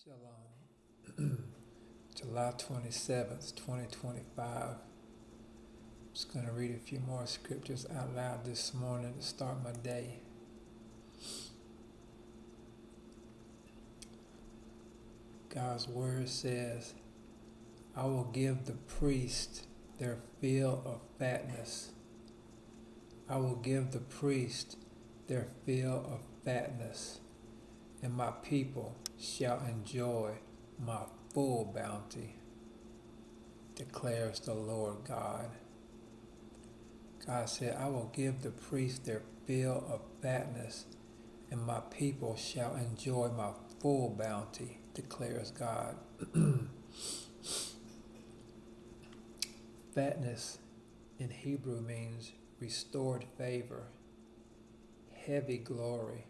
Shalom. July 27th, 2025. I'm just going to read a few more scriptures out loud this morning to start my day. God's word says, I will give the priest their fill of fatness. I will give the priest their fill of fatness, and my people shall enjoy my full bounty, declares the Lord God. God said, I will give the priest their fill of fatness, and my people shall enjoy my full bounty, declares God. Fatness in Hebrew means restored favor, heavy glory,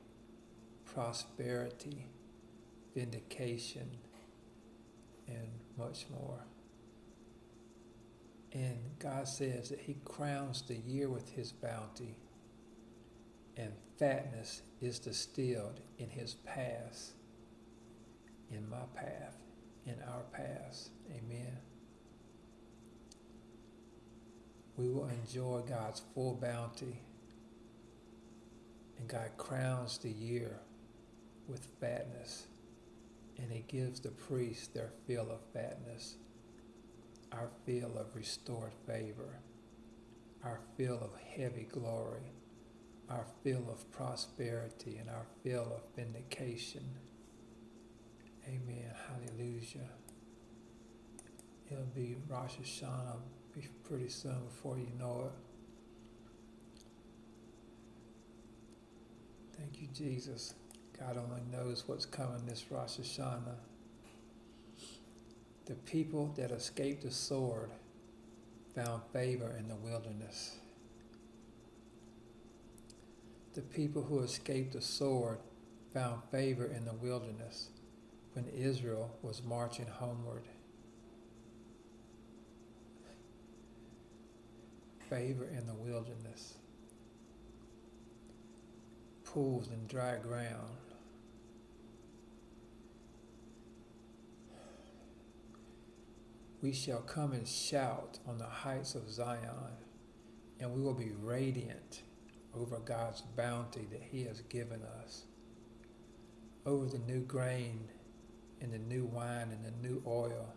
prosperity, vindication, and much more. And God says that He crowns the year with His bounty, and fatness is distilled in His paths, in my path, in our paths. Amen. We will enjoy God's full bounty, and God crowns the year with fatness, and He gives the priests their fill of fatness, our fill of restored favor, our fill of heavy glory, our fill of prosperity, and our fill of vindication. Amen. Hallelujah. It'll be Rosh Hashana pretty soon before you know it. Thank you, Jesus. God only knows what's coming this Rosh Hashana. The people that escaped the sword found favor in the wilderness. The people who escaped the sword found favor in the wilderness when Israel was marching homeward. Favor in the wilderness. Pools and dry ground. We shall come and shout on the heights of Zion, and we will be radiant over God's bounty that He has given us, over the new grain and the new wine and the new oil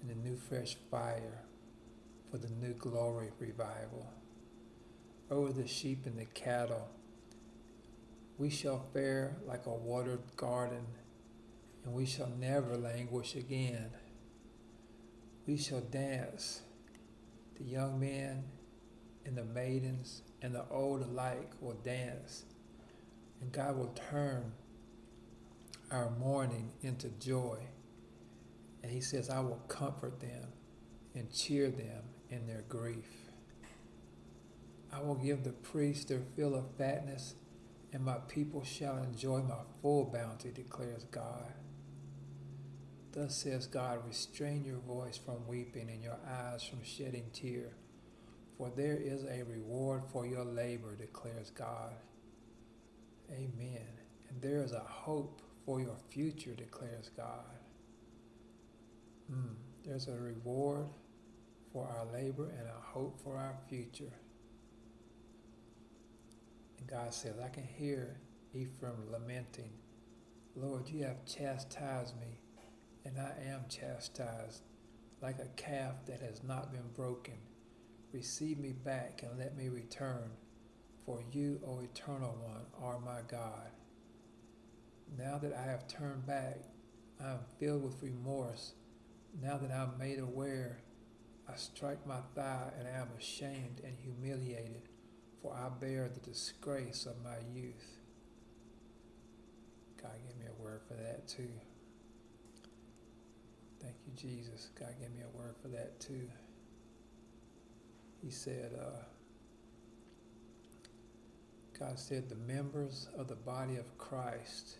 and the new fresh fire for the new glory revival, over the sheep and the cattle. We shall fare like a watered garden, and we shall never languish again. We shall dance. The young men and the maidens and the old alike will dance, and God will turn our mourning into joy. And He says, I will comfort them and cheer them in their grief. I will give the priests their fill of fatness, and my people shall enjoy my full bounty, declares God. Thus says God, restrain your voice from weeping and your eyes from shedding tear, for there is a reward for your labor, declares God. Amen. And there is a hope for your future, declares God. There's a reward for our labor and a hope for our future. And God says, I can hear Ephraim lamenting, Lord, you have chastised me, and I am chastised, like a calf that has not been broken. Receive me back and let me return, for you, O Eternal One, are my God. Now that I have turned back, I am filled with remorse. Now that I am made aware, I strike my thigh and I am ashamed and humiliated, for I bear the disgrace of my youth. God gave me a word for that too. Thank you, Jesus. God gave me a word for that too. He said, God said, the members of the body of Christ.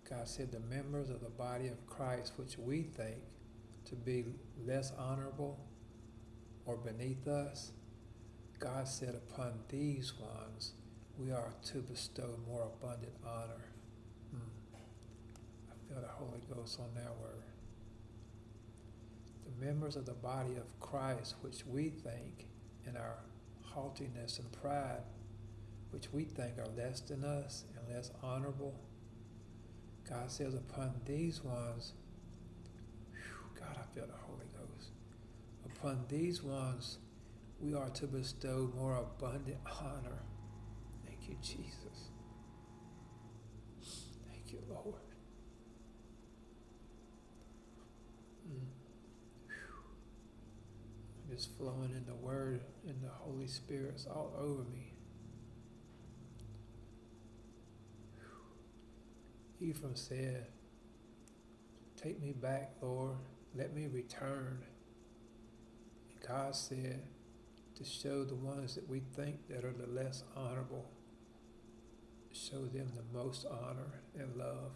God said, the members of the body of Christ, which we think to be less honorable or beneath us, God said, upon these ones we are to bestow more abundant honor. feel the Holy Ghost on that word. The members of the body of Christ, which we think in our haughtiness and pride, which we think are less than us and less honorable. God says upon these ones, God, I feel the Holy Ghost. Upon these ones, we are to bestow more abundant honor. Thank you, Jesus. Thank you, Lord. I'm just flowing in the Word, and the Holy Spirit's all over me. Ephraim said, take me back, Lord. Let me return. And God said, to show the ones that we think that are the less honorable, show them the most honor and love.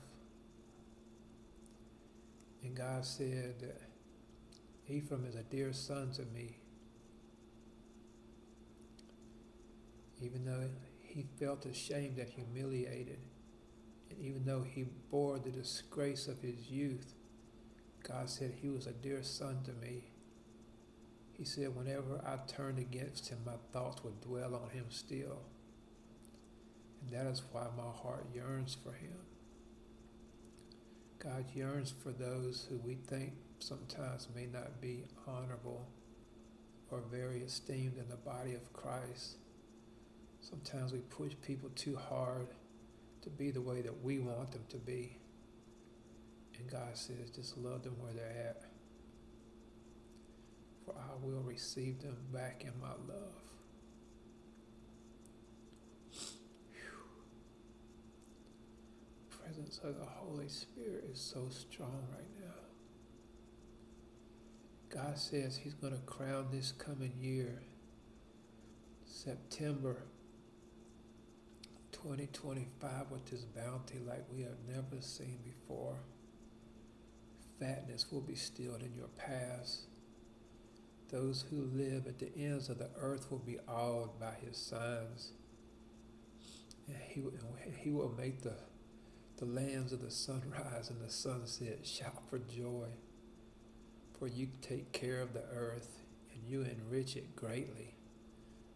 And God said that Ephraim is a dear son to me. Even though he felt ashamed and humiliated, and even though he bore the disgrace of his youth, God said he was a dear son to me. He said whenever I turned against him, my thoughts would dwell on him still. And that is why my heart yearns for him. God yearns for those who we think sometimes may not be honorable or very esteemed in the body of Christ. Sometimes we push people too hard to be the way that we want them to be. And God says, just love them where they're at. For I will receive them back in my love. The presence of the Holy Spirit is so strong right now. God says he's going to crown this coming year, September 2025, with this bounty like we have never seen before. Fatness will be stilled in your past. Those who live at the ends of the earth will be awed by his signs. And he will make the lands of the sunrise and the sunset shout for joy. For you take care of the earth and you enrich it greatly.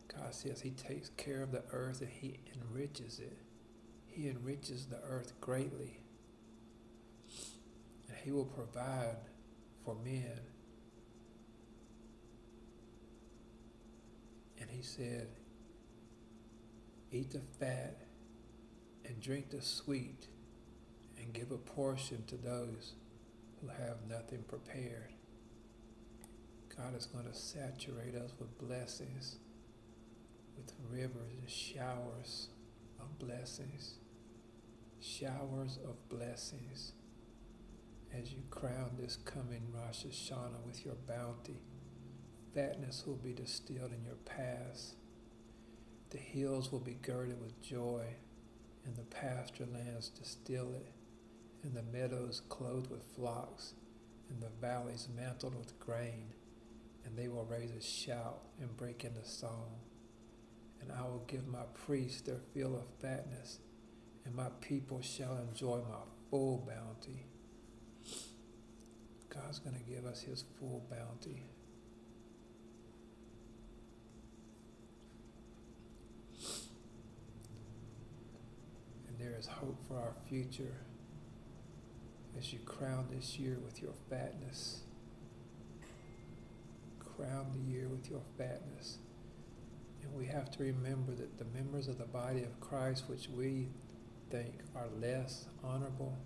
God says he takes care of the earth and he enriches it. He enriches the earth greatly. And he will provide for men. And he said, eat the fat and drink the sweet and give a portion to those who have nothing prepared. God is going to saturate us with blessings, with rivers and showers of blessings. Showers of blessings as you crown this coming Rosh Hashana with your bounty. Fatness will be distilled in your past. The hills will be girded with joy, and the pasture lands distill it, and the meadows clothed with flocks, and the valleys mantled with grain, and they will raise a shout and break into song. And I will give my priests their fill of fatness, and my people shall enjoy my full bounty. God's going to give us his full bounty. And there is hope for our future as you crown this year with your fatness. Crown the year with your fatness. And we have to remember that the members of the body of Christ, which we think are less honorable,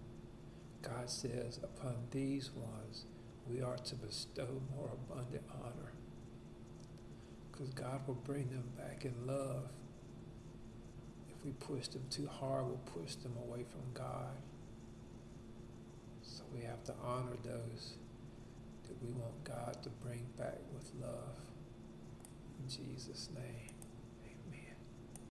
God says, upon these ones we are to bestow more abundant honor. Because God will bring them back in love. If we push them too hard, we'll push them away from God. So we have to honor those that we want God to bring back with love. In Jesus' name.